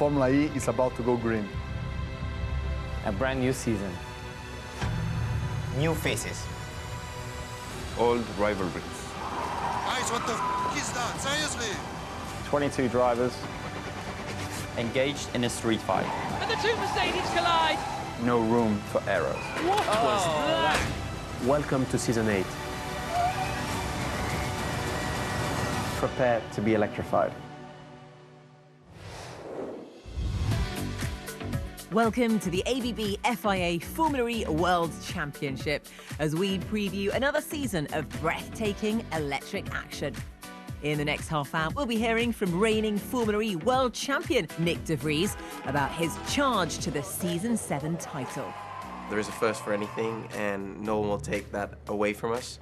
Formula E is about to go green. A brand new season. New faces. Old rivalries. Guys, what the is that? Seriously? 22 drivers engaged in a street fight. And the two Mercedes collide. No room for errors. What was that? Welcome to Season 8. Prepare to be electrified. Welcome to the ABB FIA Formula E World Championship as we preview another season of breathtaking electric action. In the next half hour, we'll be hearing from reigning Formula E World Champion Nick De Vries about his charge to the Season 7 title. There is a first for anything, and no one will take that away from us.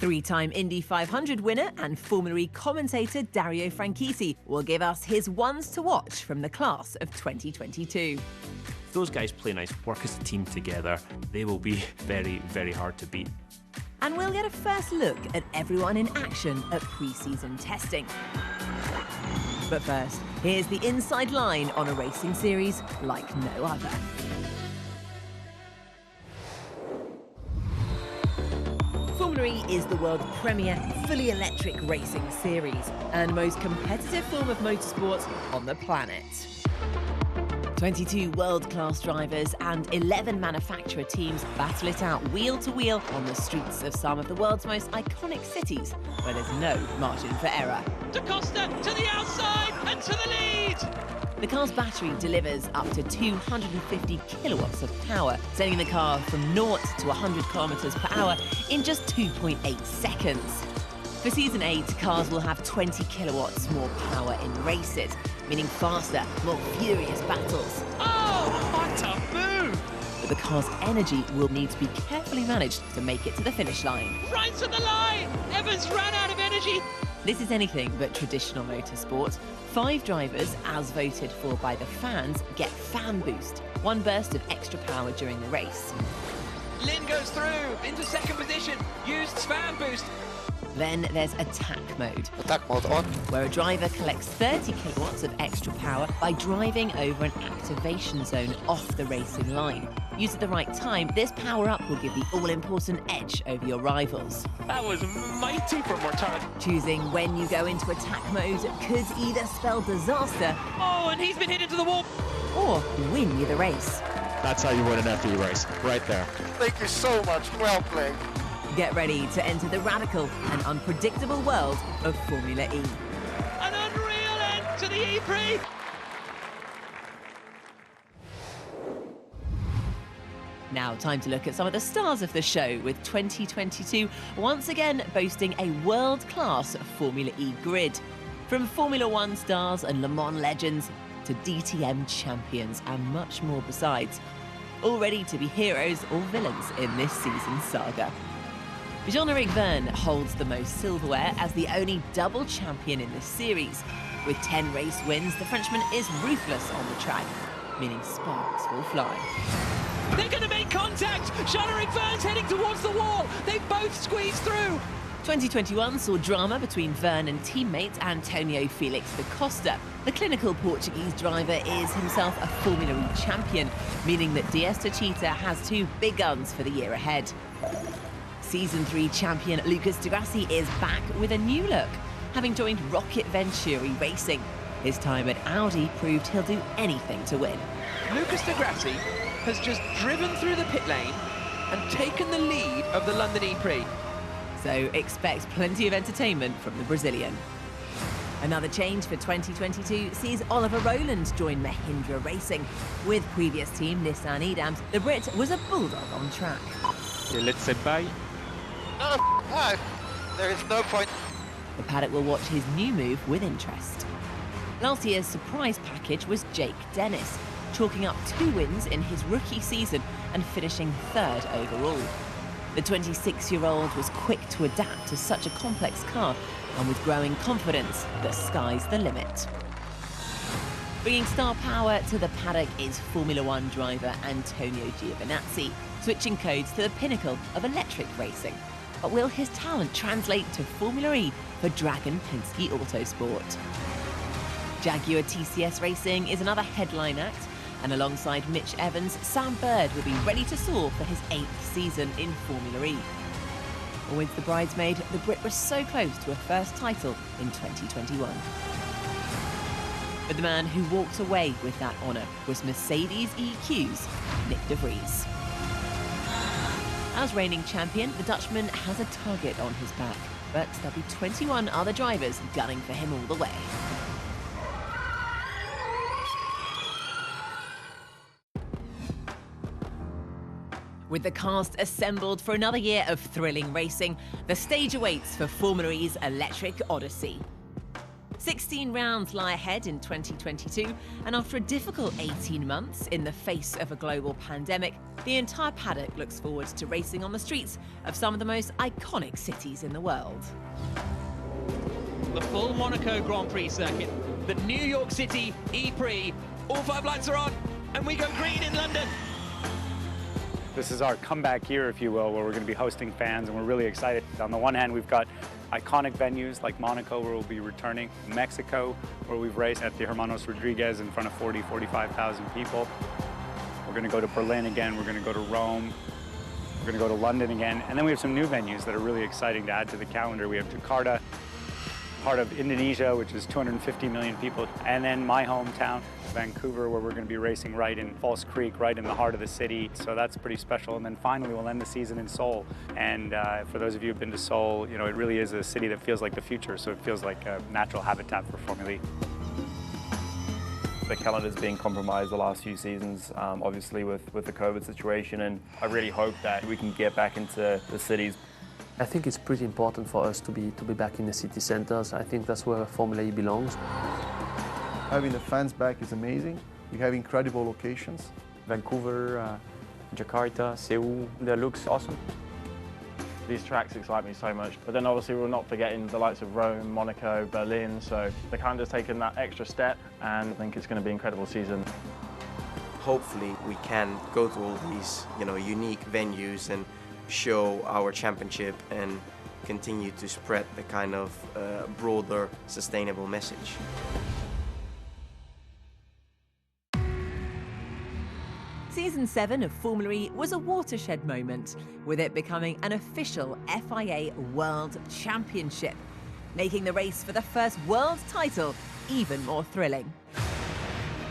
Three-time Indy 500 winner and Formula E commentator Dario Franchitti will give us his ones to watch from the class of 2022. If those guys play nice, work as a team together, they will be very, very hard to beat. And we'll get a first look at everyone in action at pre-season testing. But first, here's the inside line on a racing series like no other. Formula E is the world's premier fully electric racing series and most competitive form of motorsport on the planet. 22 world-class drivers and 11 manufacturer teams battle it out wheel to wheel on the streets of some of the world's most iconic cities where there's no margin for error. Da Costa to the outside and to the lead. The car's battery delivers up to 250 kilowatts of power, sending the car from 0 to 100 kilometers per hour in just 2.8 seconds. For Season 8, cars will have 20 kilowatts more power in races, meaning faster, more furious battles. Oh, what a move! But the car's energy will need to be carefully managed to make it to the finish line. Right to the line! Evans ran out of energy. This is anything but traditional motorsport. 5 drivers, as voted for by the fans, get fan boost, one burst of extra power during the race. Lynn goes through into second position, used fan boost. Then there's attack mode, Attack mode on. where a driver collects 30 kilowatts of extra power by driving over an activation zone off the racing line. Used at the right time, this power-up will give the all-important edge over your rivals. That was mighty from Mortara. Choosing when you go into attack mode could either spell disaster Oh, and he's been hit into the wall. or win you the race. That's how you win an FE race, right there. Thank you so much. Well played. Get ready to enter the radical and unpredictable world of Formula E. An unreal end to the E-Prix. Now, time to look at some of the stars of the show, with 2022 once again boasting a world-class Formula E grid. From Formula One stars and Le Mans legends to DTM champions and much more besides, all ready to be heroes or villains in this season's saga. Jean-Eric Vergne holds the most silverware as the only double champion in this series. With 10 race wins, the Frenchman is ruthless on the track, meaning sparks will fly. They're going to make contact. Jean-Eric Vergne's heading towards the wall. They both squeezed through. 2021 saw drama between Vergne and teammate Antonio Felix da Costa. The clinical Portuguese driver is himself a Formula E champion, meaning that Dias Techeetah has 2 big guns for the year ahead. Season 3 champion Lucas Di Grassi is back with a new look, having joined Rocket Venturi Racing. His time at Audi proved he'll do anything to win. Lucas Di Grassi has just driven through the pit lane and taken the lead of the London E-Prix. So expect plenty of entertainment from the Brazilian. Another change for 2022 sees Oliver Rowland join Mahindra Racing. With previous team Nissan Edams, the Brit was a bulldog on track. Okay, let's say bye. No, there is no point. The paddock will watch his new move with interest. Last year's surprise package was Jake Dennis, chalking up 2 wins in his rookie season and finishing 3rd overall. The 26-year-old was quick to adapt to such a complex car, and with growing confidence, the sky's the limit. Bringing star power to the paddock is Formula One driver Antonio Giovinazzi, switching codes to the pinnacle of electric racing. But will his talent translate to Formula E for Dragon Penske Autosport? Jaguar TCS Racing is another headline act, and alongside Mitch Evans, Sam Bird will be ready to soar for his 8th season in Formula E. Always the bridesmaid, the Brit was so close to a first title in 2021. But the man who walked away with that honour was Mercedes EQ's Nick de Vries. As reigning champion, the Dutchman has a target on his back, but there'll be 21 other drivers gunning for him all the way. With the cast assembled for another year of thrilling racing, the stage awaits for Formula E's Electric Odyssey. 16 rounds lie ahead in 2022, and after a difficult 18 months in the face of a global pandemic, the entire paddock looks forward to racing on the streets of some of the most iconic cities in the world. The full Monaco Grand Prix circuit, the New York City E-Prix, all 5 lights are on, and we go green in London. This is our comeback year, if you will, where we're going to be hosting fans, and we're really excited. On the one hand, we've got iconic venues like Monaco, where we'll be returning, Mexico, where we've raced at the Hermanos Rodriguez in front of 45,000 people. We're going to go to Berlin again, we're going to go to Rome, we're going to go to London again, and then we have some new venues that are really exciting to add to the calendar. We have Jakarta, part of Indonesia, which is 250 million people, and then my hometown, Vancouver, where we're going to be racing right in False Creek, right in the heart of the city. So that's pretty special. And then finally, we'll end the season in Seoul. And for those of you who've been to Seoul, you know, it really is a city that feels like the future. So it feels like a natural habitat for Formula E. The calendar's been compromised the last few seasons, obviously with the COVID situation, and I really hope that we can get back into the cities. I think it's pretty important for us to be back in the city centers. I think that's where Formula E belongs. Having the fans back is amazing. We have incredible locations. Vancouver, Jakarta, Seoul, that looks awesome. These tracks excite me so much, but then obviously we're not forgetting the likes of Rome, Monaco, Berlin, so the calendar's taken that extra step, and I think it's going to be an incredible season. Hopefully we can go to all these, unique venues and show our championship and continue to spread the kind of broader, sustainable message. Season 7 of Formula E was a watershed moment, with it becoming an official FIA World Championship, making the race for the first world title even more thrilling.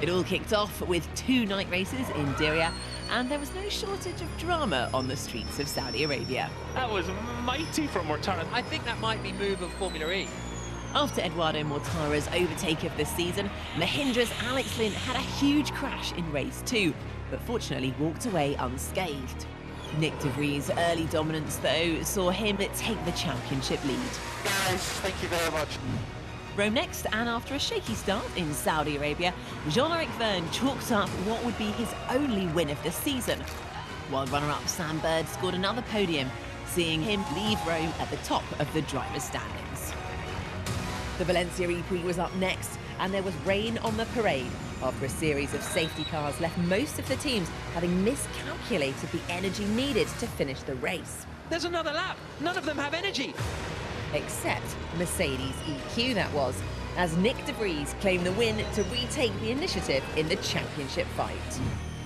It all kicked off with 2 night races in Diriyah, and there was no shortage of drama on the streets of Saudi Arabia. That was mighty from Mortara. I think that might be move of Formula E. After Eduardo Mortara's overtake of the season, Mahindra's Alex Lynn had a huge crash in race 2, but fortunately walked away unscathed. Nick de Vries' early dominance, though, saw him take the championship lead. Guys, thank you very much. Rome next, and after a shaky start in Saudi Arabia, Jean-Eric Vergne chalked up what would be his only win of the season, while runner-up Sam Bird scored another podium, seeing him leave Rome at the top of the driver's standings. The Valencia E-Prix was up next, and there was rain on the parade after a series of safety cars left most of the teams having miscalculated the energy needed to finish the race. There's another lap. None of them have energy. Except Mercedes EQ, that was, as Nick de Vries claimed the win to retake the initiative in the championship fight.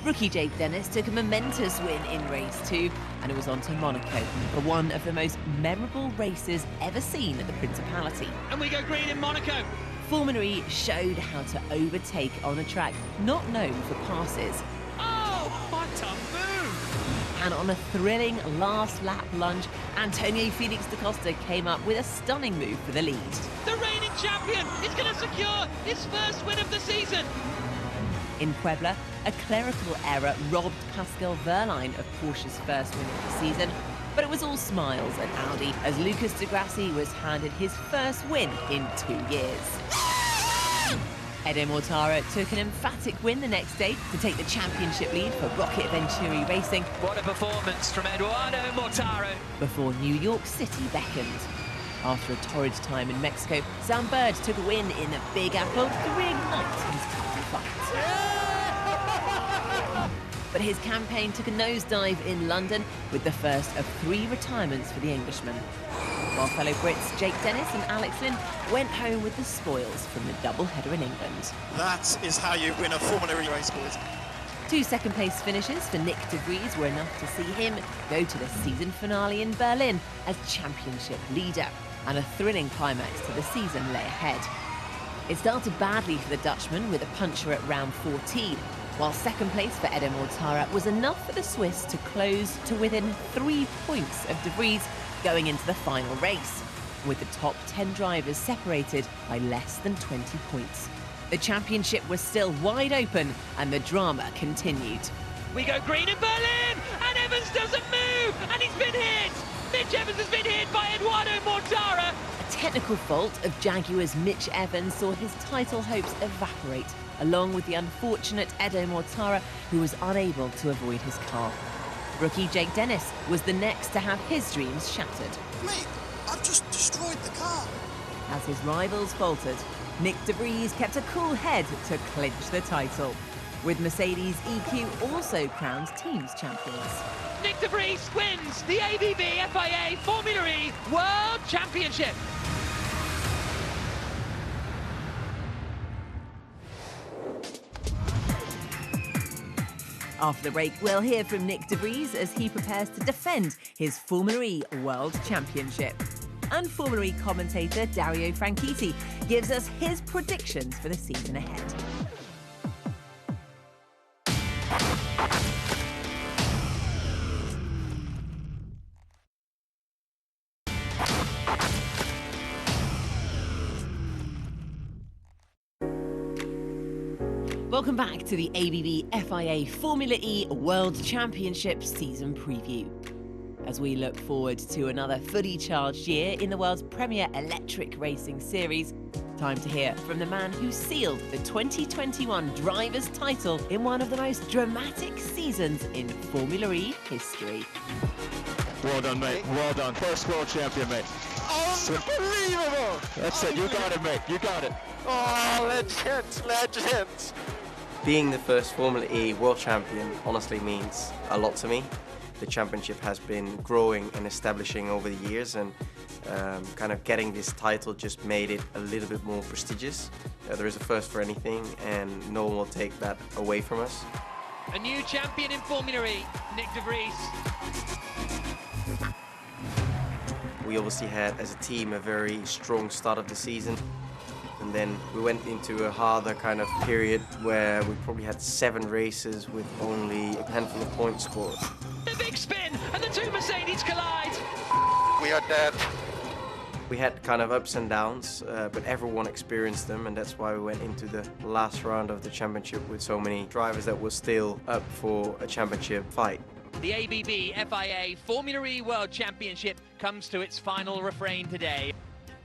Rookie Jake Dennis took a momentous win in race 2, and it was on to Monaco for one of the most memorable races ever seen at the Principality. And we go green in Monaco. Formula E showed how to overtake on a track not known for passes. Oh, what a move! And on a thrilling last lap lunge, Antonio Felix da Costa came up with a stunning move for the lead. The reigning champion is going to secure his first win of the season. In Puebla, a clerical error robbed Pascal Wehrlein of Porsche's first win of the season, but it was all smiles at Audi as Lucas di Grassi was handed his first win in 2 years. Edo Mortara took an emphatic win the next day to take the championship lead for Rocket Venturi Racing. What a performance from Eduardo Mortara. Before New York City beckoned. After a torrid time in Mexico, Sam Bird took a win in the Big Apple to reignite his title fight. But his campaign took a nosedive in London with the first of 3 retirements for the Englishman. while fellow Brits Jake Dennis and Alex Lynn went home with the spoils from the double-header in England. That is how you win a Formula E race, boys. 2 second-place finishes for Nick de Vries were enough to see him go to the season finale in Berlin as championship leader, and a thrilling climax to the season lay ahead. It started badly for the Dutchman with a puncture at round 14, while second place for Edo Mortara was enough for the Swiss to close to within 3 points of de Vries going into the final race, with the top 10 drivers separated by less than 20 points. The championship was still wide open and the drama continued. We go green in Berlin, and Evans doesn't move, and he's been hit! Mitch Evans has been hit by Eduardo Mortara! A technical fault of Jaguar's Mitch Evans saw his title hopes evaporate, along with the unfortunate Edo Mortara, who was unable to avoid his car. Rookie Jake Dennis was the next to have his dreams shattered. Mate, I've just destroyed the car. As his rivals faltered, Nick de Vries kept a cool head to clinch the title, with Mercedes EQ also crowned teams champions. Nick de Vries wins the ABB FIA Formula E World Championship. After the break, we'll hear from Nick de Vries as he prepares to defend his Formula E World Championship. And Formula E commentator Dario Franchitti gives us his predictions for the season ahead. Welcome back to the ABB FIA Formula E World Championship season preview. As we look forward to another fully charged year in the world's premier electric racing series, time to hear from the man who sealed the 2021 Drivers' title in one of the most dramatic seasons in Formula E history. Well done, mate. Well done. First world champion, mate. Unbelievable! That's it. You got it, mate. You got it. Oh, legends, legends. Being the first Formula E world champion honestly means a lot to me. The championship has been growing and establishing over the years, and kind of getting this title just made it a little bit more prestigious. There is a first for anything, and no one will take that away from us. A new champion in Formula E, Nick de Vries. We obviously had, as a team, a very strong start of the season. And then we went into a harder kind of period where we probably had 7 races with only a handful of points scored. The big spin, and the 2 Mercedes collide. We are dead. We had kind of ups and downs, but everyone experienced them, and that's why we went into the last round of the championship with so many drivers that were still up for a championship fight. The ABB FIA Formula E World Championship comes to its final refrain today.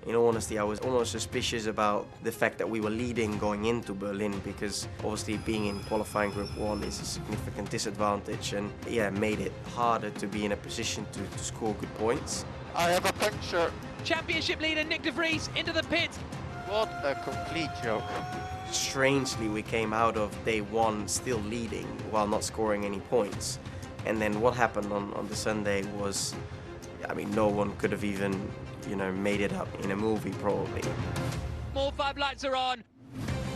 In all honesty, I was almost suspicious about the fact that we were leading going into Berlin, because obviously being in qualifying Group 1 is a significant disadvantage, and yeah, made it harder to be in a position to score good points. I have a puncture. Championship leader Nick de Vries into the pit. What a complete joke. Strangely, we came out of day 1 still leading while not scoring any points. And then what happened on the Sunday was, I mean, no one could have even, made it up in a movie, probably. More 5 lights are on.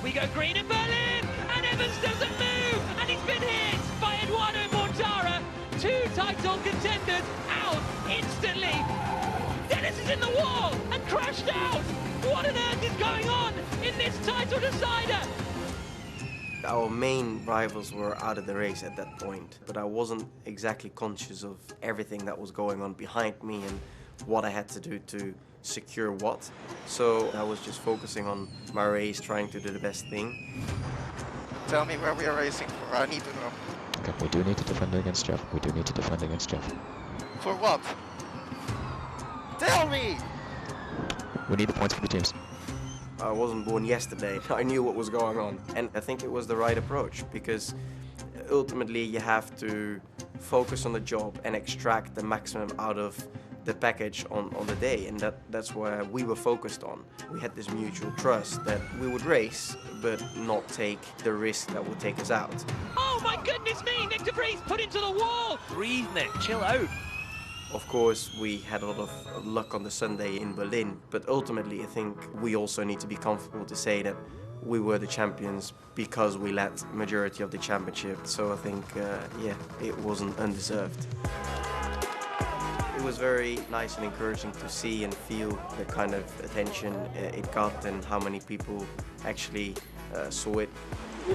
We go green in Berlin, and Evans doesn't move, and he's been hit by Eduardo Mortara. 2 title contenders out instantly. Dennis is in the wall and crashed out. What on earth is going on in this title decider? Our main rivals were out of the race at that point, but I wasn't exactly conscious of everything that was going on behind me and what I had to do to secure what. So I was just focusing on my race, trying to do the best thing. Tell me where we are racing for. I need to know. Okay, we do need to defend against Jeff. We do need to defend against Jeff. For what? Tell me! We need the points for the teams. I wasn't born yesterday. I knew what was going on. And I think it was the right approach, because ultimately you have to focus on the job and extract the maximum out of the package on the day, and that's where we were focused on. We had this mutual trust that we would race, but not take the risk that would take us out. Oh my goodness me, Nick de Vries put into the wall! Breathe, Nick, chill out. Of course, we had a lot of luck on the Sunday in Berlin, but ultimately I think we also need to be comfortable to say that we were the champions because we led the majority of the championship. So I think, yeah, it wasn't undeserved. It was very nice and encouraging to see and feel the kind of attention it got and how many people actually saw it. You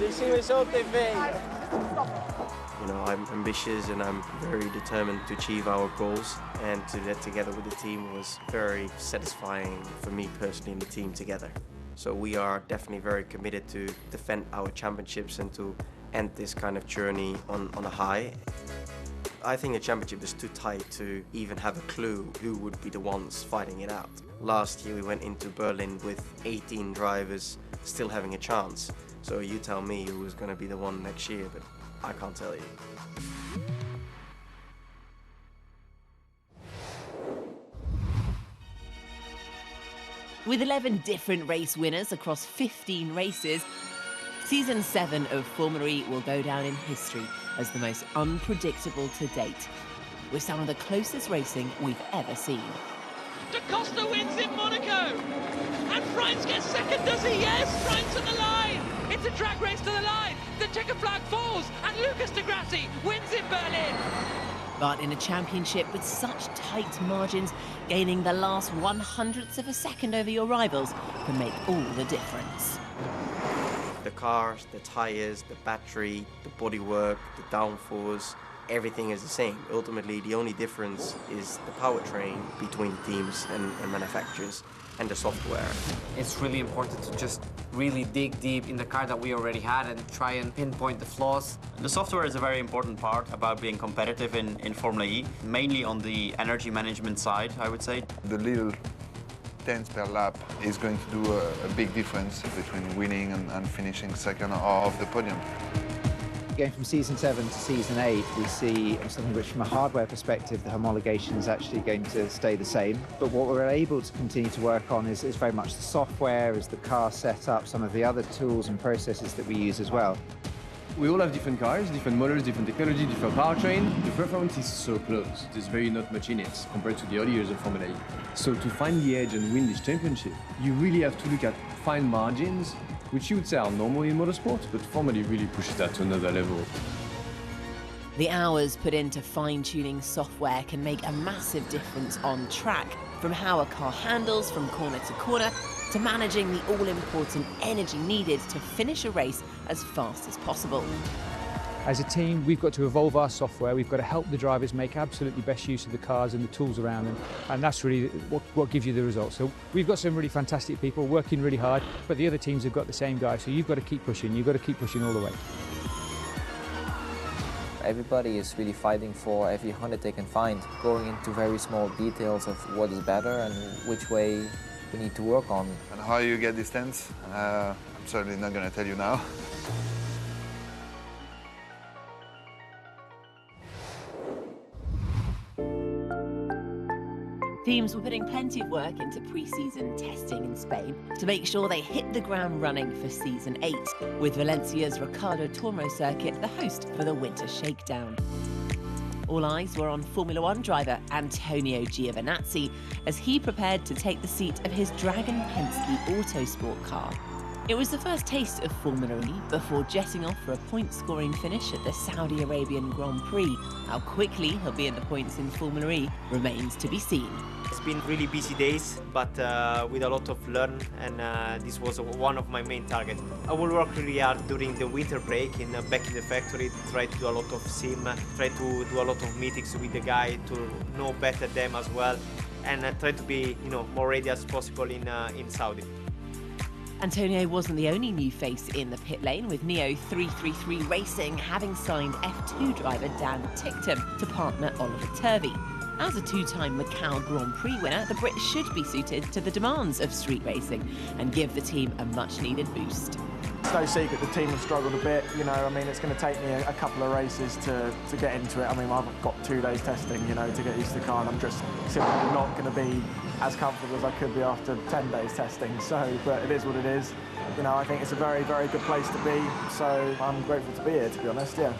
know, I'm ambitious and I'm very determined to achieve our goals, and to do that together with the team was very satisfying for me personally and the team together. So we are definitely very committed to defend our championships and to end this kind of journey on a high. I think the championship is too tight to even have a clue who would be the ones fighting it out. Last year we went into Berlin with 18 drivers still having a chance. So you tell me who is going to be the one next year, but I can't tell you. With 11 different race winners across 15 races, Season 7 of Formula E will go down in history as the most unpredictable to date, with some of the closest racing we've ever seen. Da Costa wins in Monaco, and Freins gets second, does he? Yes, Freins to the line. It's a drag race to the line. The checker flag falls, and Lucas di Grassi wins in Berlin. But in a championship with such tight margins, gaining the last 100th of a second over your rivals can make all the difference. The cars, the tires, the battery, the bodywork, the downforce, everything is the same. Ultimately, the only difference is the powertrain between teams and manufacturers, and the software. It's really important to just really dig deep in the car that we already had and try and pinpoint the flaws. The software is a very important part about being competitive in Formula E, mainly on the energy management side, I would say. The little tenths per lap is going to do a big difference between winning and finishing second or off the podium. Going from Season 7 to Season 8, we see something which, from a hardware perspective, the homologation is actually going to stay the same. But what we're able to continue to work on is very much the software, is the car setup, some of the other tools and processes that we use as well. We all have different cars, different models, different technology, different powertrain. The performance is so close. There's very not much in it compared to the early years of Formula E. So to find the edge and win this championship, you really have to look at fine margins, which you would say are normal in motorsport, but Formula E really pushes that to another level. The hours put into fine-tuning software can make a massive difference on track, from how a car handles from corner to corner, to managing the all-important energy needed to finish a race as fast as possible. As a team, we've got to evolve our software. We've got to help the drivers make absolutely best use of the cars and the tools around them, and that's really what gives you the results. So we've got some really fantastic people working really hard, but the other teams have got the same guys, so you've got to keep pushing. You've got to keep pushing all the way. Everybody is really fighting for every 100 they can find, going into very small details of what is better and which way we need to work on. And how you get these tenths, I'm certainly not going to tell you now. Teams were putting plenty of work into pre-season testing in Spain to make sure they hit the ground running for Season 8, with Valencia's Ricardo Tormo circuit the host for the winter shakedown. All eyes were on Formula One driver Antonio Giovinazzi as he prepared to take the seat of his Dragon Penske Autosport car. It was the first taste of Formula E before jetting off for a point-scoring finish at the Saudi Arabian Grand Prix. How quickly he'll be in the points in Formula E remains to be seen. It's been really busy days, but with a lot of learn, and this was one of my main targets. I will work really hard during the winter break back in the factory, try to do a lot of sim, try to do a lot of meetings with the guy to know better them as well, and try to be more ready as possible in Saudi. Antonio wasn't the only new face in the pit lane, with Neo 333 Racing having signed F2 driver Dan Ticktum to partner Oliver Turvey. As a two-time Macau Grand Prix winner, the Brit should be suited to the demands of street racing and give the team a much-needed boost. It's no secret the team have struggled a bit, it's going to take me a couple of races to get into it. I've got 2 days testing, to get used to the car, and I'm just simply not going to be as comfortable as I could be after 10 days testing. But it is what it is. I think it's a very, very good place to be, so I'm grateful to be here, to be honest, yeah.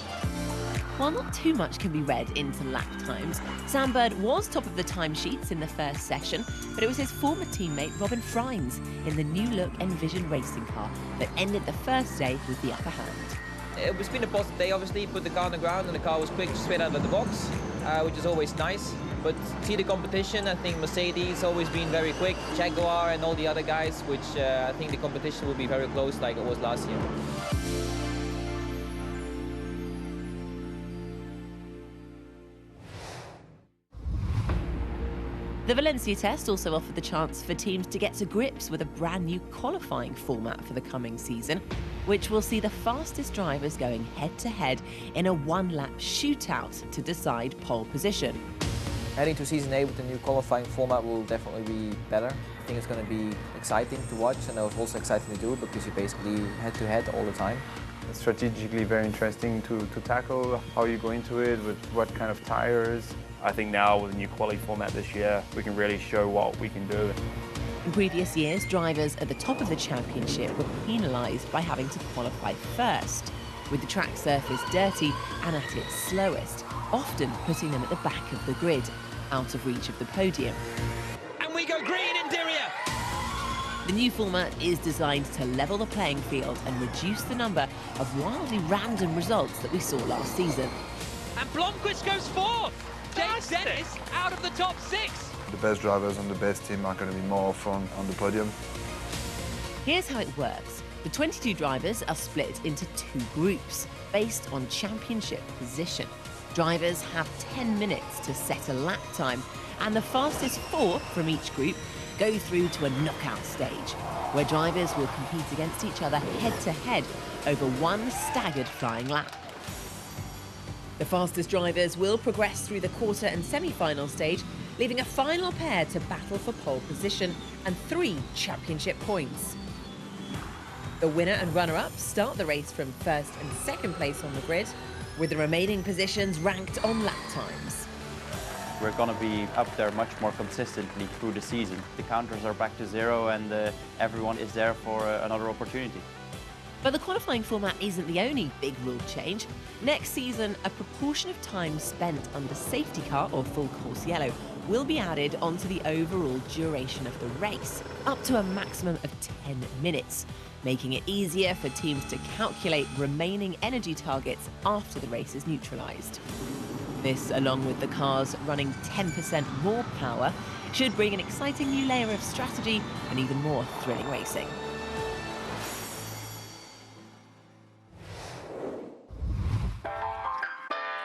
While not too much can be read into lap times, Sam Bird was top of the timesheets in the first session, but it was his former teammate Robin Freins in the new-look Envision racing car that ended the first day with the upper hand. It's been a positive day, obviously. Put the car on the ground and the car was quick straight out of the box, which is always nice. But see the competition, I think Mercedes always been very quick, Jaguar and all the other guys, which I think the competition will be very close like it was last year. The Valencia test also offered the chance for teams to get to grips with a brand new qualifying format for the coming season, which will see the fastest drivers going head-to-head in a one-lap shootout to decide pole position. Heading to Season 8 with the new qualifying format will definitely be better. I think it's going to be exciting to watch, and it was also exciting to do because you're basically head-to-head all the time. It's strategically very interesting to tackle how you go into it, with what kind of tires. I think now with the new quality format this year, we can really show what we can do. In previous years, drivers at the top of the championship were penalised by having to qualify first, with the track surface dirty and at its slowest, often putting them at the back of the grid, out of reach of the podium. And we go green in Diriyah! The new format is designed to level the playing field and reduce the number of wildly random results that we saw last season. And Blomqvist goes fourth! James Dennis out of the top 6! The best drivers and the best team are going to be more often on the podium. Here's how it works. The 22 drivers are split into 2 groups, based on championship position. Drivers have 10 minutes to set a lap time, and the fastest 4 from each group go through to a knockout stage, where drivers will compete against each other head-to-head over one staggered flying lap. The fastest drivers will progress through the quarter and semi-final stage, leaving a final pair to battle for pole position and 3 championship points. The winner and runner-up start the race from first and second place on the grid, with the remaining positions ranked on lap times. We're going to be up there much more consistently through the season. The counters are back to 0 and everyone is there for another opportunity. But the qualifying format isn't the only big rule change. Next season, a proportion of time spent under safety car or full course yellow will be added onto the overall duration of the race, up to a maximum of 10 minutes, making it easier for teams to calculate remaining energy targets after the race is neutralised. This, along with the cars running 10% more power, should bring an exciting new layer of strategy and even more thrilling racing.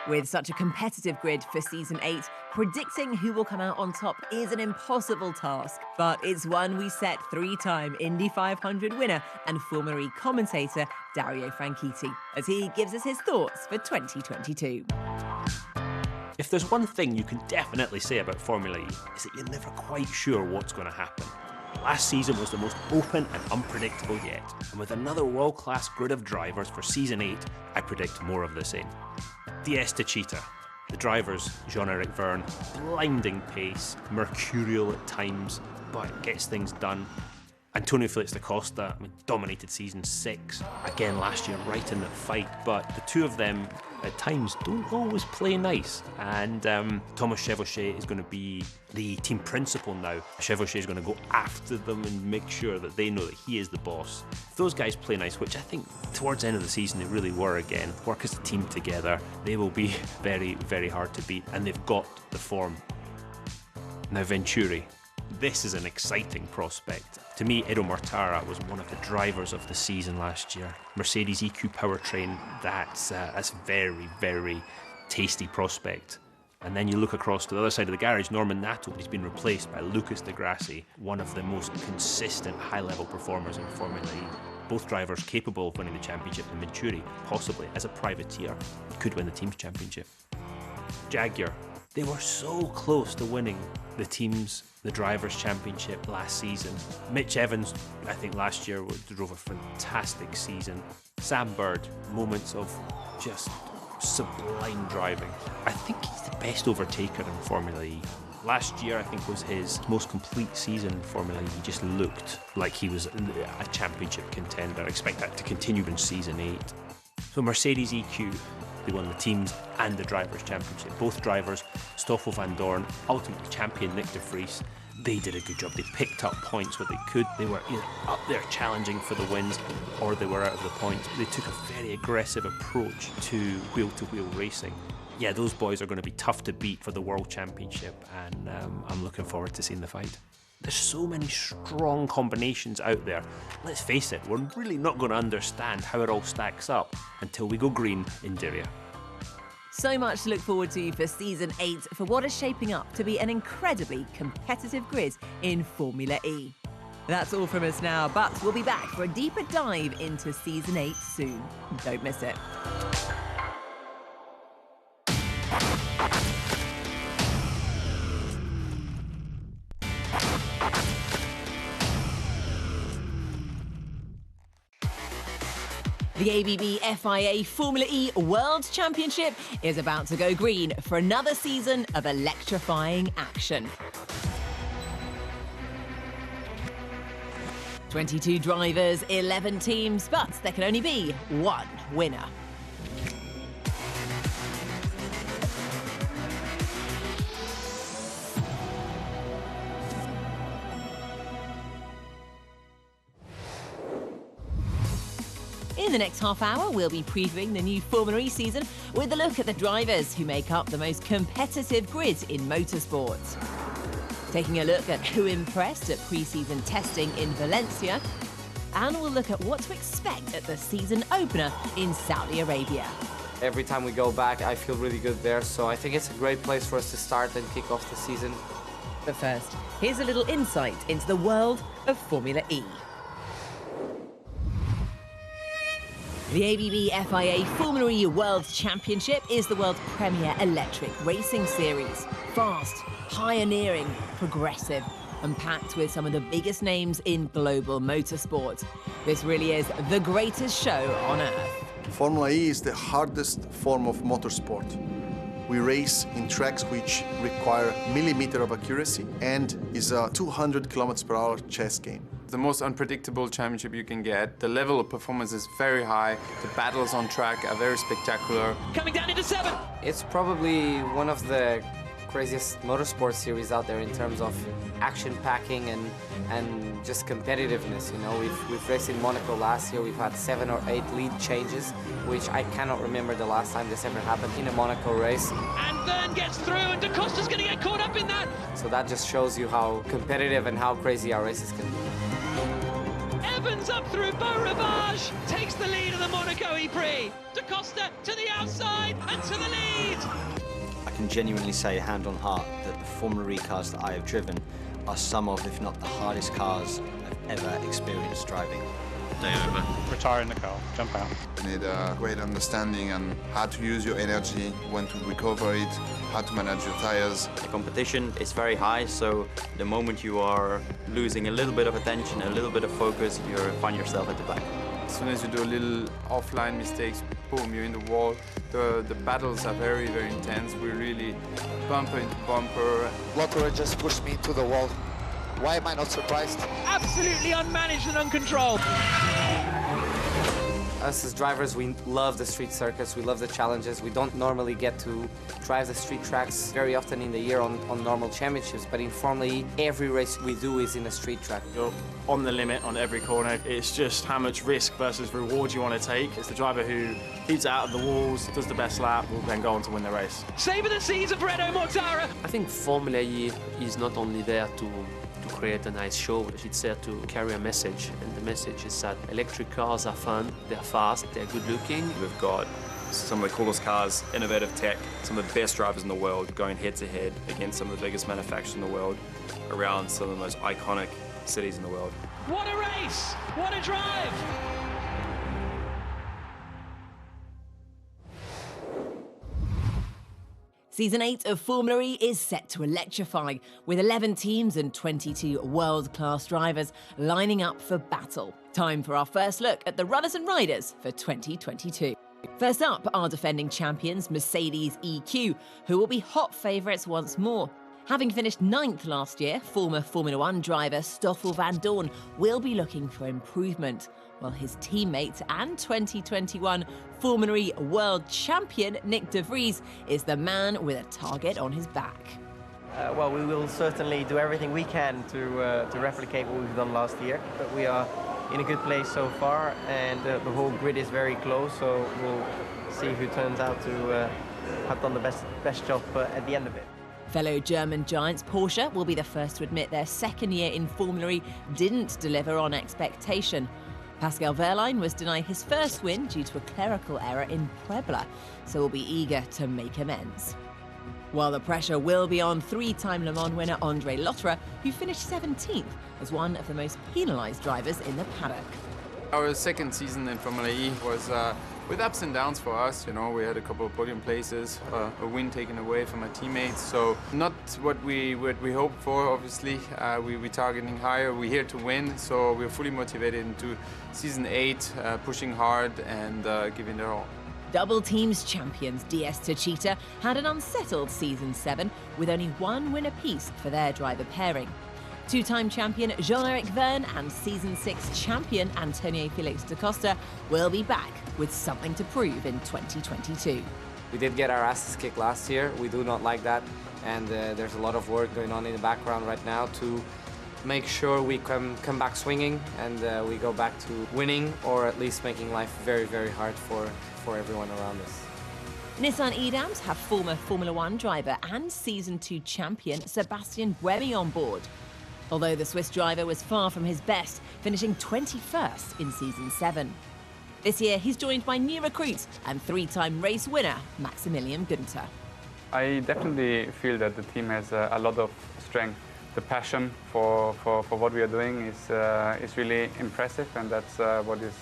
With such a competitive grid for Season 8, predicting who will come out on top is an impossible task, but it's one we set 3-time Indy 500 winner and Formula E commentator Dario Franchitti, as he gives us his thoughts for 2022. If there's one thing you can definitely say about Formula E, is that you're never quite sure what's going to happen. Last season was the most open and unpredictable yet, and with another world-class grid of drivers for Season 8, I predict more of the same. DS Techeetah. The drivers, Jean-Eric Vergne, blinding pace, mercurial at times, but gets things done. Antonio Felix da Costa, dominated Season 6, again last year right in the fight, but the two of them at times don't always play nice. And Thomas Chevauchet is going to be the team principal now. Chevauchet is going to go after them and make sure that they know that he is the boss. If those guys play nice, which I think towards the end of the season they really were again, work as a team together, they will be very, very hard to beat, and they've got the form. Now Venturi. This is an exciting prospect. To me, Edo Mortara was one of the drivers of the season last year. Mercedes EQ powertrain, that's very, very tasty prospect. And then you look across to the other side of the garage, Norman Nato, he's been replaced by Lucas Di Grassi, one of the most consistent high-level performers in Formula E. Both drivers capable of winning the championship, and Venturi, possibly as a privateer, could win the team's championship. Jaguar, they were so close to winning the drivers' championship last season. Mitch Evans, I think last year drove a fantastic season. Sam Bird, moments of just sublime driving. I think he's the best overtaker in Formula E. Last year, I think, was his most complete season in Formula E. He just looked like he was a championship contender. I expect that to continue in Season 8. So Mercedes EQ, They won the teams and the drivers' championship. Both drivers, Stoffel van Dorn, ultimately champion Nick de Vries, they did a good job. They picked up points where they could. They were either up there challenging for the wins or they were out of the points. They took a very aggressive approach to wheel-to-wheel racing. Yeah, those boys are going to be tough to beat for the World Championship, and I'm looking forward to seeing the fight. There's so many strong combinations out there. Let's face it, we're really not going to understand how it all stacks up until we go green in Diriyah. So much to look forward to for Season 8 for what is shaping up to be an incredibly competitive grid in Formula E. That's all from us now, but we'll be back for a deeper dive into Season 8 soon. Don't miss it. The ABB FIA Formula E World Championship is about to go green for another season of electrifying action. 22 drivers, 11 teams, but there can only be one winner. In the next half hour, we'll be previewing the new Formula E season with a look at the drivers who make up the most competitive grid in motorsport. Taking a look at who impressed at pre-season testing in Valencia, and we'll look at what to expect at the season opener in Saudi Arabia. Every time we go back, I feel really good there, so I think it's a great place for us to start and kick off the season. But first, here's a little insight into the world of Formula E. The ABB FIA Formula E World Championship is the world's premier electric racing series. Fast, pioneering, progressive, and packed with some of the biggest names in global motorsport. This really is the greatest show on earth. Formula E is the hardest form of motorsport. We race in tracks which require millimeter of accuracy and is a 200 kilometers per hour chess game. The most unpredictable championship you can get. The level of performance is very high. The battles on track are very spectacular. Coming down into 7. It's probably one of the craziest motorsport series out there in terms of action packing and just competitiveness. You know, we've raced in Monaco last year. We've had 7 or 8 lead changes, which I cannot remember the last time this ever happened in a Monaco race. And Verne gets through, and Da Costa's going to get caught up in that. So that just shows you how competitive and how crazy our races can be. Evans up through Beau Rivage, takes the lead of the Monaco E-Prix. Da Costa to the outside and to the lead. I can genuinely say, hand on heart, that the Formula E cars that I have driven are some of, if not the hardest cars I've ever experienced driving. Day over. Retire in the car, jump out. You need a great understanding on how to use your energy, when to recover it, how to manage your tires. The competition is very high, so the moment you are losing a little bit of attention, a little bit of focus, you find yourself at the back. As soon as you do a little offline mistakes, boom, you're in the wall. The battles are very, very intense. We're really bumper into bumper. Lotterer just pushed me into the wall. Why am I not surprised? Absolutely unmanaged and uncontrolled. Us as drivers, we love the street circuits, we love the challenges. We don't normally get to drive the street tracks very often in the year on normal championships, but in Formula E, every race we do is in a street track. You're on the limit on every corner. It's just how much risk versus reward you want to take. It's the driver who keeps it out of the walls, does the best lap, will then go on to win the race. Sabre the seas of Renault Mortara. I think Formula E is not only there to create a nice show, it's there to carry a message, and the message is that electric cars are fun, they're fast, they're good looking. We've got some of the coolest cars, innovative tech, some of the best drivers in the world going head to head against some of the biggest manufacturers in the world around some of the most iconic cities in the world. What a race! What a drive! Season 8 of Formula E is set to electrify, with 11 teams and 22 world-class drivers lining up for battle. Time for our first look at the runners and riders for 2022. First up are defending champions Mercedes EQ, who will be hot favourites once more. Having finished 9th last year, former Formula One driver Stoffel Vandoorne will be looking for improvement, while his teammate and 2021 Formula E world champion Nick de Vries is the man with a target on his back. Well, we will certainly do everything we can to replicate what we've done last year, but we are in a good place so far, and the whole grid is very close, so we'll see who turns out to have done the best job at the end of it. Fellow German giants Porsche will be the first to admit their second year in Formula E didn't deliver on expectation. Pascal Wehrlein was denied his first win due to a clerical error in Puebla, so will be eager to make amends. While the pressure will be on three-time Le Mans winner André Lotterer, who finished 17th as one of the most penalised drivers in the paddock. Our second season in Formula E was with ups and downs for us. You know, we had a couple of podium places, a win taken away from our teammates. So not what we hoped for. Obviously, we're targeting higher. We're here to win, so we're fully motivated into season 8, pushing hard and giving their all. Double teams champions DS Techeetah had an unsettled season 7 with only one win apiece for their driver pairing. Two-time champion Jean-Eric Vergne and season 6 champion Antonio Felix da Costa will be back with something to prove in 2022. We did get our asses kicked last year. We do not like that, and there's a lot of work going on in the background right now to make sure we come back swinging and we go back to winning, or at least making life very, very hard for everyone around us. Nissan Edams have former Formula One driver and season 2 champion Sébastien Buemi on board. Although the Swiss driver was far from his best, finishing 21st in season 7. This year, he's joined by new recruits and three-time race winner Maximilian Günther. I definitely feel that the team has a lot of strength. The passion for what we are doing is really impressive, and that's what is,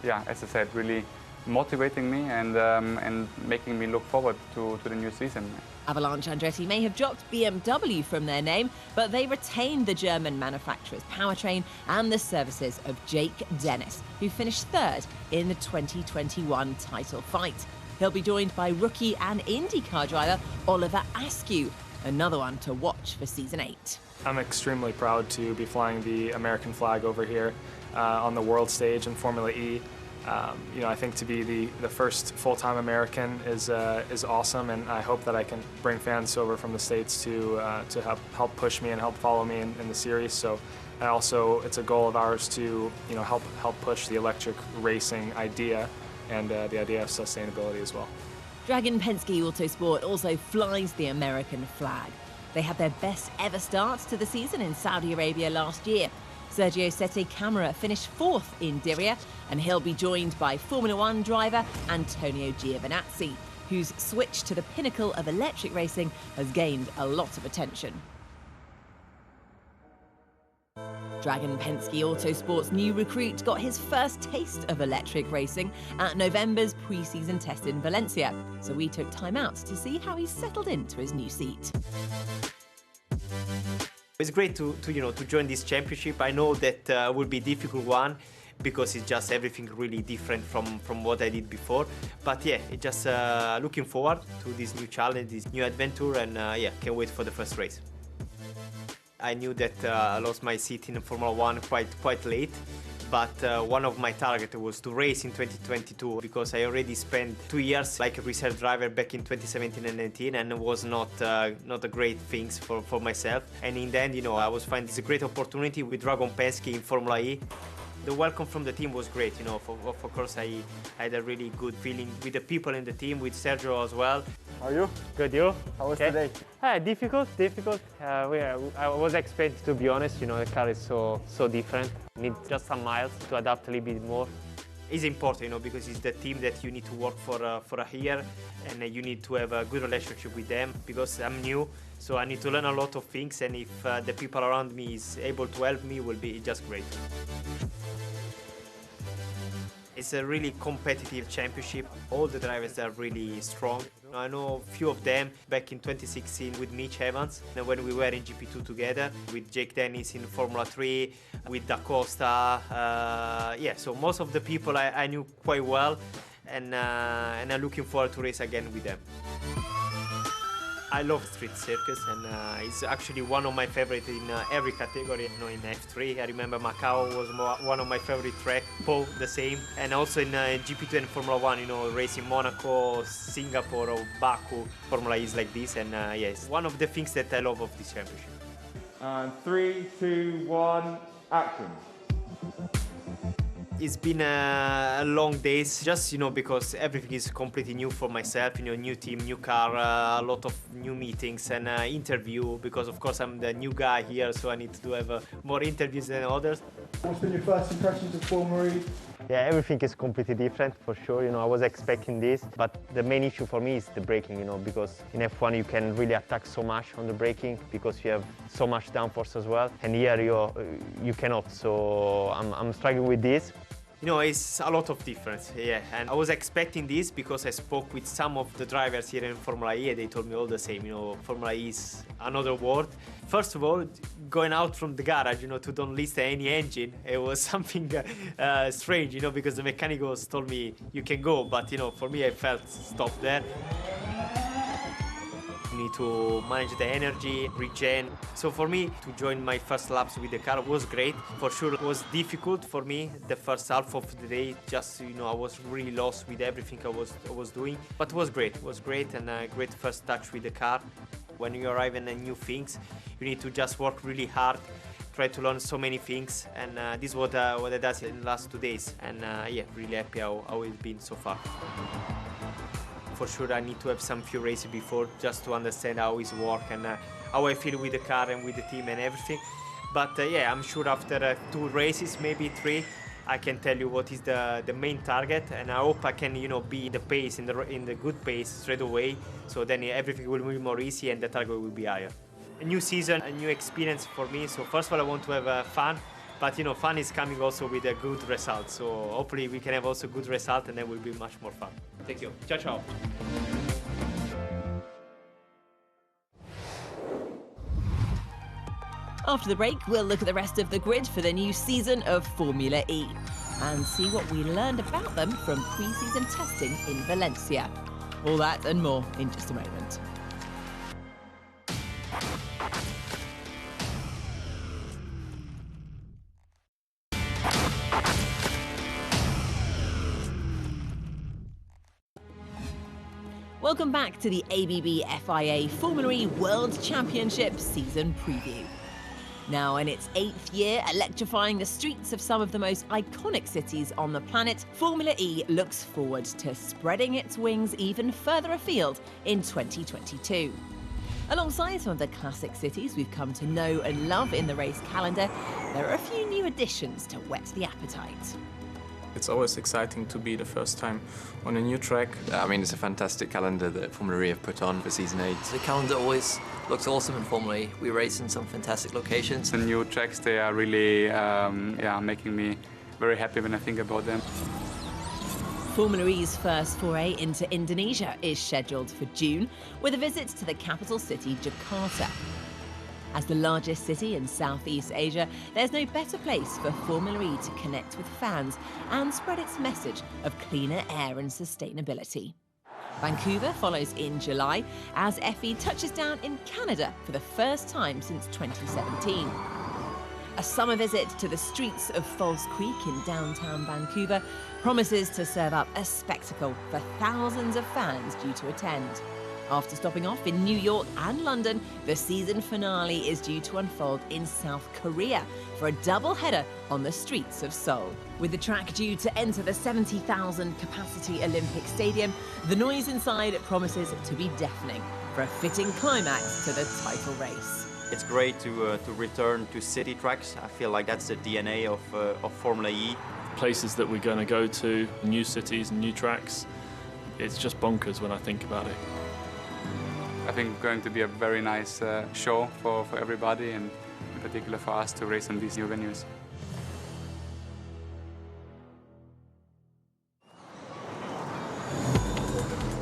yeah, as I said, really motivating me and making me look forward to the new season. Avalanche Andretti may have dropped BMW from their name, but they retained the German manufacturer's powertrain and the services of Jake Dennis, who finished 3rd in the 2021 title fight. He'll be joined by rookie and IndyCar driver Oliver Askew, another one to watch for season 8. I'm extremely proud to be flying the American flag over here on the world stage in Formula E. You know, I think to be the first full-time American is awesome, and I hope that I can bring fans over from the States to help push me and help follow me in the series. So, and also it's a goal of ours to help push the electric racing idea and the idea of sustainability as well. Dragon Penske Autosport also flies the American flag. They had their best ever start to the season in Saudi Arabia last year. Sergio Sette Camara finished 4th in Diriyah, and he'll be joined by Formula One driver Antonio Giovinazzi, whose switch to the pinnacle of electric racing has gained a lot of attention. Dragon Penske Autosport's new recruit got his first taste of electric racing at November's pre-season test in Valencia, so we took time out to see how he's settled into his new seat. It's great to join this championship. I know that will be a difficult one because it's just everything really different from what I did before. But yeah, it's just looking forward to this new challenge, this new adventure, and yeah, can't wait for the first race. I knew that I lost my seat in Formula One quite late, but one of my targets was to race in 2022 because I already spent 2 years like a reserve driver back in 2017 and 2019, and it was not a great things for myself. And in the end, I was finding this a great opportunity with Dragon Penske in Formula E. The welcome from the team was great, of course I had a really good feeling with the people in the team, with Sergio as well. How are you? Good, you? How was today? Difficult. I was expecting, to be honest, the car is so different. Need just some miles to adapt a little bit more. It's important, because it's the team that you need to work for a year, and you need to have a good relationship with them, because I'm new, so I need to learn a lot of things, and if the people around me is able to help me, will be just great. It's a really competitive championship. All the drivers are really strong. I know a few of them back in 2016 with Mitch Evans, and when we were in GP2 together, with Jake Dennis in Formula 3, with Da Costa. Yeah, so most of the people I knew quite well, and I'm looking forward to race again with them. I love Street Circus, and it's actually one of my favorites in every category. You know, in F3, I remember Macau was one of my favorite tracks, Pau the same, and also in GP2 and Formula 1, you know, racing Monaco, Singapore or Baku, Formula E is like this, and yes, one of the things that I love of this championship. 3, 2, 1, action. It's been a long days, just, you know, because everything is completely new for myself, you know, new team, new car, a lot of new meetings and interview, because of course I'm the new guy here, so I need to have more interviews than others. What's been your first impressions of Formula E? Yeah, everything is completely different for sure. You know, I was expecting this, but the main issue for me is the braking, you know, because in F1 you can really attack so much on the braking because you have so much downforce as well, and here you cannot, so I'm struggling with this. You know, it's a lot of difference, yeah, and I was expecting this because I spoke with some of the drivers here in Formula E and they told me all the same, you know, Formula E is another world. First of all, going out from the garage, you know, to don't list any engine, it was something strange, you know, because the mechanicals told me you can go, but, you know, for me I felt stopped there. Need to manage the energy, regen. So for me, to join my first laps with the car was great. For sure, it was difficult for me the first half of the day. Just, you know, I was really lost with everything I was doing. But it was great. It was great, and a great first touch with the car. When you arrive in new things, you need to just work really hard, try to learn so many things, and this is what I did in the last 2 days. And yeah, really happy how it's been so far. For sure, I need to have some few races before just to understand how it works and how I feel with the car and with the team and everything. But yeah, I'm sure after 2 races, maybe 3, I can tell you what is the main target, and I hope I can, you know, be in the pace, in the good pace straight away. So then everything will be more easy and the target will be higher. A new season, a new experience for me. So first of all, I want to have fun. But, you know, fun is coming also with a good result. So hopefully we can have also good result and then will be much more fun. Thank you. Ciao, ciao. After the break, we'll look at the rest of the grid for the new season of Formula E and see what we learned about them from pre-season testing in Valencia. All that and more in just a moment. Welcome back to the ABB FIA Formula E World Championship season preview. Now in its 8th year, electrifying the streets of some of the most iconic cities on the planet, Formula E looks forward to spreading its wings even further afield in 2022. Alongside some of the classic cities we've come to know and love in the race calendar, there are a few new additions to whet the appetite. It's always exciting to be the first time on a new track. I mean, it's a fantastic calendar that Formula E have put on for Season 8. The calendar always looks awesome in Formula E. We race in some fantastic locations. The new tracks, they are really making me very happy when I think about them. Formula E's first foray into Indonesia is scheduled for June, with a visit to the capital city, Jakarta. As the largest city in Southeast Asia, there's no better place for Formula E to connect with fans and spread its message of cleaner air and sustainability. Vancouver follows in July as FE touches down in Canada for the first time since 2017. A summer visit to the streets of False Creek in downtown Vancouver promises to serve up a spectacle for thousands of fans due to attend. After stopping off in New York and London, the season finale is due to unfold in South Korea for a double-header on the streets of Seoul. With the track due to enter the 70,000 capacity Olympic Stadium, the noise inside promises to be deafening for a fitting climax to the title race. It's great to return to city tracks. I feel like that's the DNA of Formula E. Places that we're going to go to, new cities, new tracks. It's just bonkers when I think about it. I think it's going to be a very nice show for everybody, and in particular for us to race on these new venues.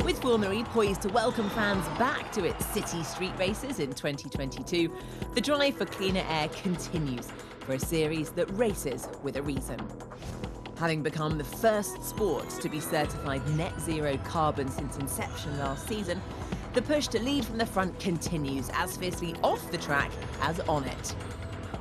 With Formula E poised to welcome fans back to its city street races in 2022, the drive for cleaner air continues for a series that races with a reason. Having become the first sport to be certified net zero carbon since inception last season, The push to lead from the front continues as fiercely off the track as on it.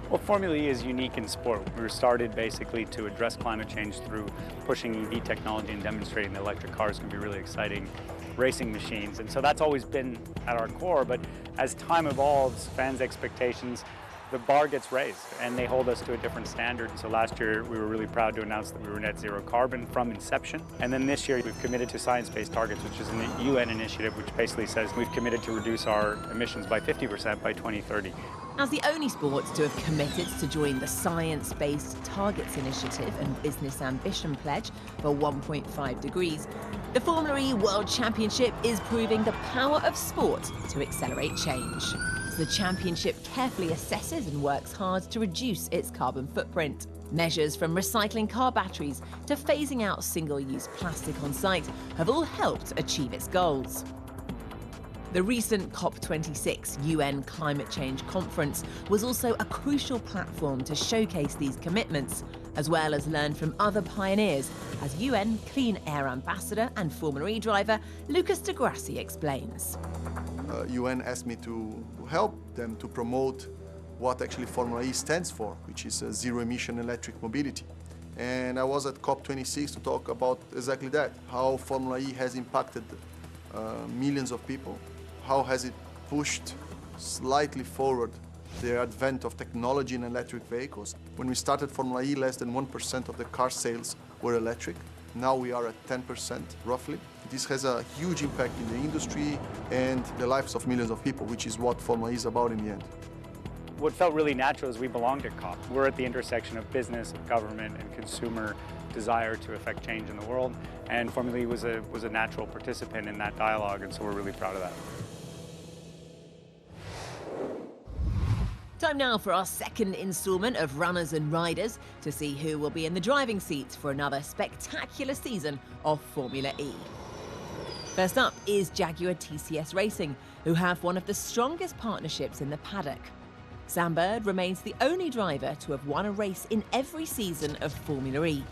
Well, Formula E is unique in sport. We were started basically to address climate change through pushing EV technology and demonstrating that electric cars can be really exciting racing machines. And so that's always been at our core, but as time evolves, fans' expectations, the bar gets raised and they hold us to a different standard. So last year we were really proud to announce that we were net zero carbon from inception. And then this year we've committed to science-based targets, which is a UN initiative which basically says we've committed to reduce our emissions by 50% by 2030. As the only sport to have committed to join the Science Based Targets Initiative and Business Ambition Pledge for 1.5 degrees, the Formula E World Championship is proving the power of sport to accelerate change. The championship carefully assesses and works hard to reduce its carbon footprint. Measures from recycling car batteries to phasing out single-use plastic on site have all helped achieve its goals. The recent COP26 UN Climate Change Conference was also a crucial platform to showcase these commitments, as well as learn from other pioneers, as UN Clean Air Ambassador and Formula E driver Lucas de Grassi explains. UN asked me to help them to promote what actually Formula E stands for, which is zero-emission electric mobility. And I was at COP26 to talk about exactly that, how Formula E has impacted millions of people, how has it pushed slightly forward the advent of technology in electric vehicles. When we started Formula E, less than 1% of the car sales were electric. Now we are at 10%, roughly. This has a huge impact in the industry and the lives of millions of people, which is what Formula E is about in the end. What felt really natural is we belong to COP. We're at the intersection of business, of government, and consumer desire to affect change in the world. And Formula E was a natural participant in that dialogue, and so we're really proud of that. Time now for our second instalment of Runners and Riders to see who will be in the driving seat for another spectacular season of Formula E. First up is Jaguar TCS Racing, who have one of the strongest partnerships in the paddock. Sam Bird remains the only driver to have won a race in every season of Formula E,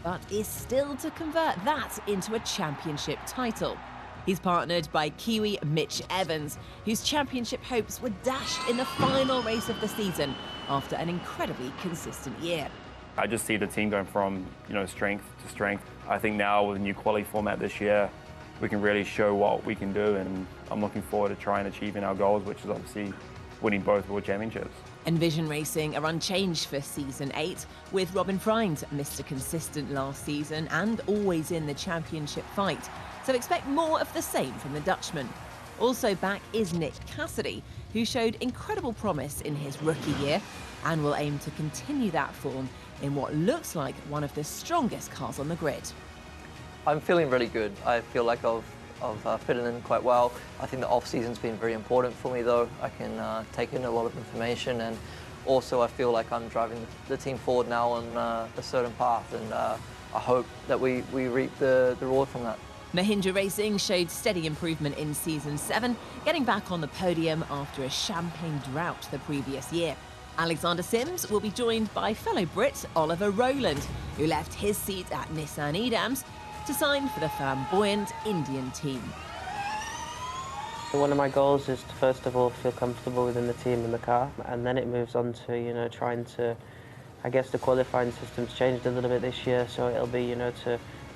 but is still to convert that into a championship title. He's partnered by Kiwi Mitch Evans, whose championship hopes were dashed in the final race of the season after an incredibly consistent year. I just see the team going from strength to strength. I think now with the new quality format this year, we can really show what we can do, and I'm looking forward to trying and achieving our goals, which is obviously winning both World Championships. Envision Racing are unchanged for Season 8, with Robin Freund, Mr. Consistent last season and always in the championship fight. So expect more of the same from the Dutchman. Also back is Nick Cassidy, who showed incredible promise in his rookie year and will aim to continue that form in what looks like one of the strongest cars on the grid. I'm feeling really good. I feel like I've fitted in quite well. I think the off-season's been very important for me though. I can take in a lot of information, and also I feel like I'm driving the team forward now on a certain path, and I hope that we reap the reward from that. Mahindra Racing showed steady improvement in Season 7, getting back on the podium after a champagne drought the previous year. Alexander Sims will be joined by fellow Brit Oliver Rowland, who left his seat at Nissan Edams to sign for the flamboyant Indian team. One of my goals is to first of all feel comfortable within the team and the car, and then it moves on to trying to, I guess the qualifying system's changed a little bit this year, so it'll be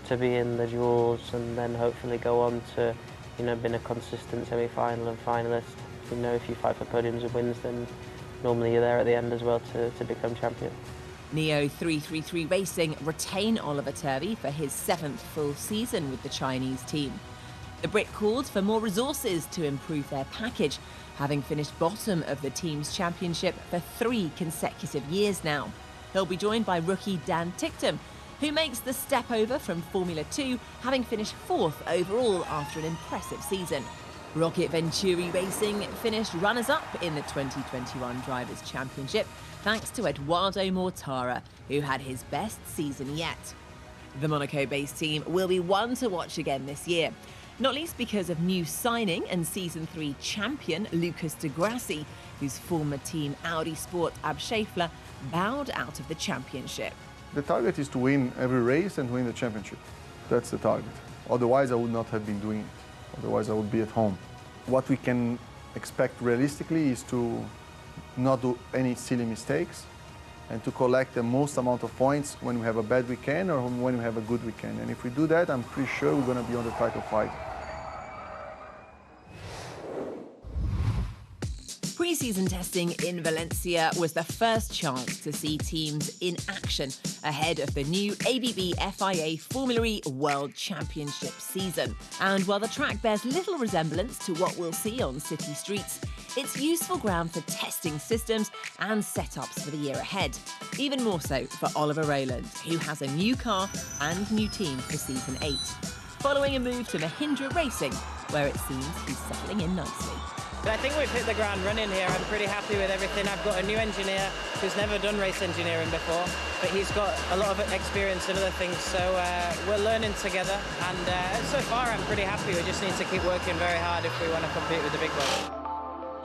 to be in the duels and then hopefully go on to being a consistent semi-final and finalist. If you fight for podiums and wins, then normally you're there at the end as well to become champion. Neo 333 Racing retain Oliver Turvey for his 7th full season with the Chinese team. The Brit called for more resources to improve their package, having finished bottom of the team's championship for 3 consecutive years now. He'll be joined by rookie Dan Ticktum, who makes the step over from Formula 2, having finished 4th overall after an impressive season. Rocket Venturi Racing finished runners-up in the 2021 Drivers' Championship, thanks to Eduardo Mortara, who had his best season yet. The Monaco-based team will be one to watch again this year, not least because of new signing and Season 3 champion Lucas de Grassi, whose former team Audi Sport Ab Schaeffler bowed out of the championship. The target is to win every race and win the championship. That's the target. Otherwise, I would not have been doing it. Otherwise, I would be at home. What we can expect realistically is to not do any silly mistakes and to collect the most amount of points when we have a bad weekend or when we have a good weekend. And if we do that, I'm pretty sure we're going to be on the title fight. Pre-season testing in Valencia was the first chance to see teams in action ahead of the new ABB FIA Formula E World Championship season. And while the track bears little resemblance to what we'll see on city streets, it's useful ground for testing systems and setups for the year ahead. Even more so for Oliver Rowland, who has a new car and new team for Season 8, following a move to Mahindra Racing, where it seems he's settling in nicely. I think we've hit the ground running here. I'm pretty happy with everything. I've got a new engineer who's never done race engineering before, but he's got a lot of experience in other things, so we're learning together, and so far I'm pretty happy. We just need to keep working very hard if we want to compete with the big boys.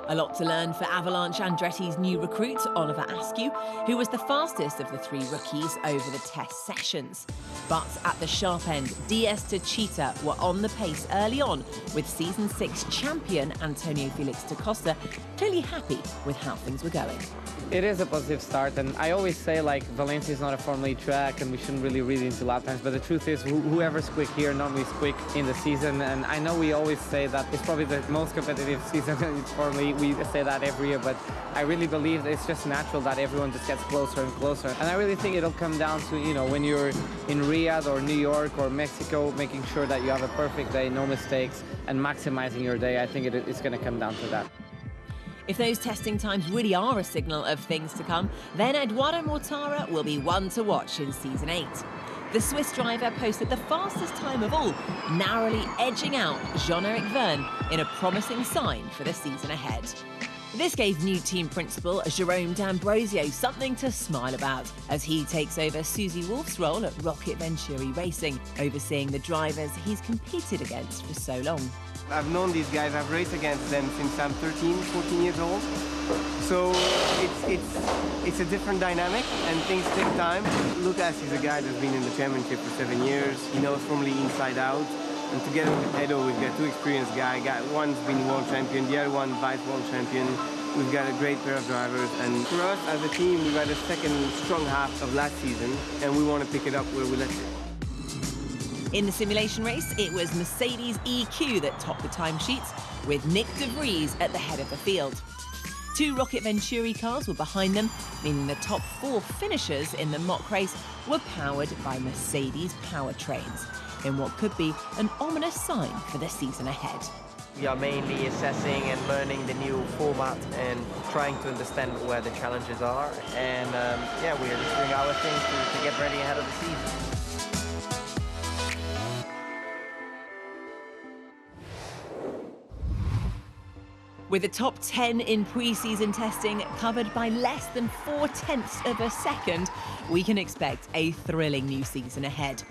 A lot to learn for Avalanche Andretti's new recruit, Oliver Askew, who was the fastest of the three rookies over the test sessions. But at the sharp end, DS Techeetah were on the pace early on, with Season 6 champion Antonio Felix da Costa clearly happy with how things were going. It is a positive start, and I always say, like, Valencia is not a Formula E track and we shouldn't really read into lap times, but the truth is whoever's quick here normally is quick in the season, and I know we always say that it's probably the most competitive season in Formula E. We say that every year, but I really believe it's just natural that everyone just gets closer and closer, and I really think it'll come down to, you know, when you're in Riyadh or New York or Mexico, making sure that you have a perfect day, no mistakes, and maximizing your day. I think it's going to come down to that. If those testing times really are a signal of things to come, then Eduardo Mortara will be one to watch in Season 8. The Swiss driver posted the fastest time of all, narrowly edging out Jean-Eric Vergne in a promising sign for the season ahead. This gave new team principal Jerome D'Ambrosio something to smile about as he takes over Susie Wolf's role at Rocket Venturi Racing, overseeing the drivers he's competed against for so long. I've known these guys, I've raced against them since I'm 13, 14 years old. So it's a different dynamic and things take time. Lucas is a guy that's been in the championship for 7 years. He knows Formula E inside out. And together with Edo, we've got two experienced guys. One's been world champion, the other one vice world champion. We've got a great pair of drivers. And for us as a team, we've got a second strong half of last season, and we want to pick it up where we left it. In the simulation race, it was Mercedes EQ that topped the timesheets, with Nick de Vries at the head of the field. Two Rocket Venturi cars were behind them, meaning the top four finishers in the mock race were powered by Mercedes powertrains, in what could be an ominous sign for the season ahead. We are mainly assessing and learning the new format and trying to understand where the challenges are. And yeah, we're just doing our thing to get ready ahead of the season. With the top 10 in pre-season testing covered by less than 0.4 of a second, we can expect a thrilling new season ahead.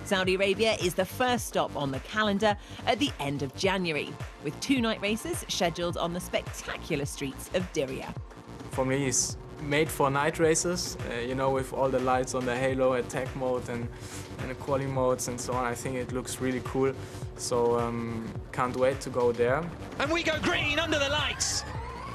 Saudi Arabia is the first stop on the calendar at the end of January, with 2 night races scheduled on the spectacular streets of Diriyah. Formula E is made for night races, you know, with all the lights on the halo, attack mode and the quali modes and so on. I think it looks really cool, so can't wait to go there. And we go green under the lights.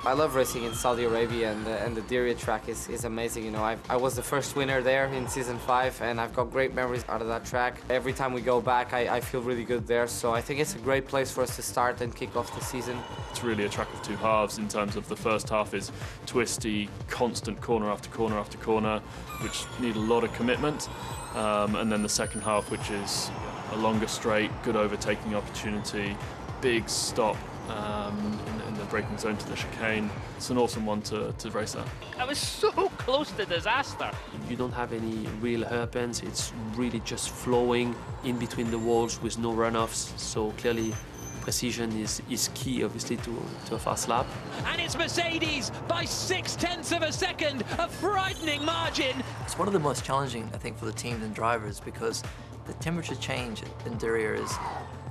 I love racing in Saudi Arabia, and the Diriyah track is amazing. You know, I was the first winner there in Season 5, and I've got great memories out of that track. Every time we go back, I feel really good there, so I think it's a great place for us to start and kick off the season. It's really a track of two halves in terms of the first half is twisty, constant corner after corner after corner, which need a lot of commitment, and then the second half, which is a longer straight, good overtaking opportunity, big stop in the braking zone to the chicane. It's an awesome one to race at. I was so close to disaster. You don't have any real hairpins, it's really just flowing in between the walls with no runoffs, so clearly precision is key, obviously, to a fast lap. And it's Mercedes by 0.6 of a second, a frightening margin. It's one of the most challenging, I think, for the teams and drivers because the temperature change in Diriyah is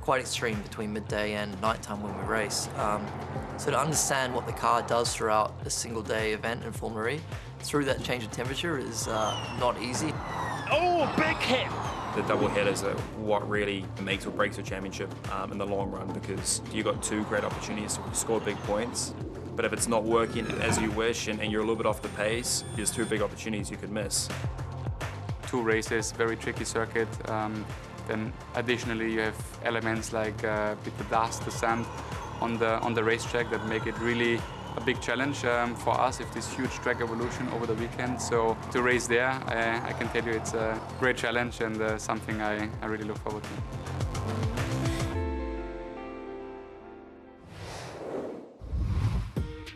quite extreme between midday and nighttime when we race. So to understand what the car does throughout a single day event in Formula E, through that change in temperature is not easy. Oh, big hit. the double headers are what really makes or breaks your championship in the long run, because you got two great opportunities to score big points. But if it's not working as you wish and you're a little bit off the pace, there's two big opportunities you could miss. 2 races, very tricky circuit. Then additionally you have elements like with the dust, the sand on the racetrack that make it really a big challenge for us with this huge track evolution over the weekend. So to race there, I can tell you it's a great challenge and something I really look forward to.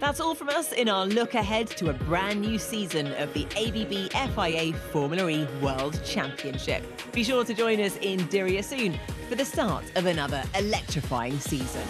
That's all from us in our look ahead to a brand new season of the ABB FIA Formula E World Championship. Be sure to join us in Diriyah soon for the start of another electrifying season.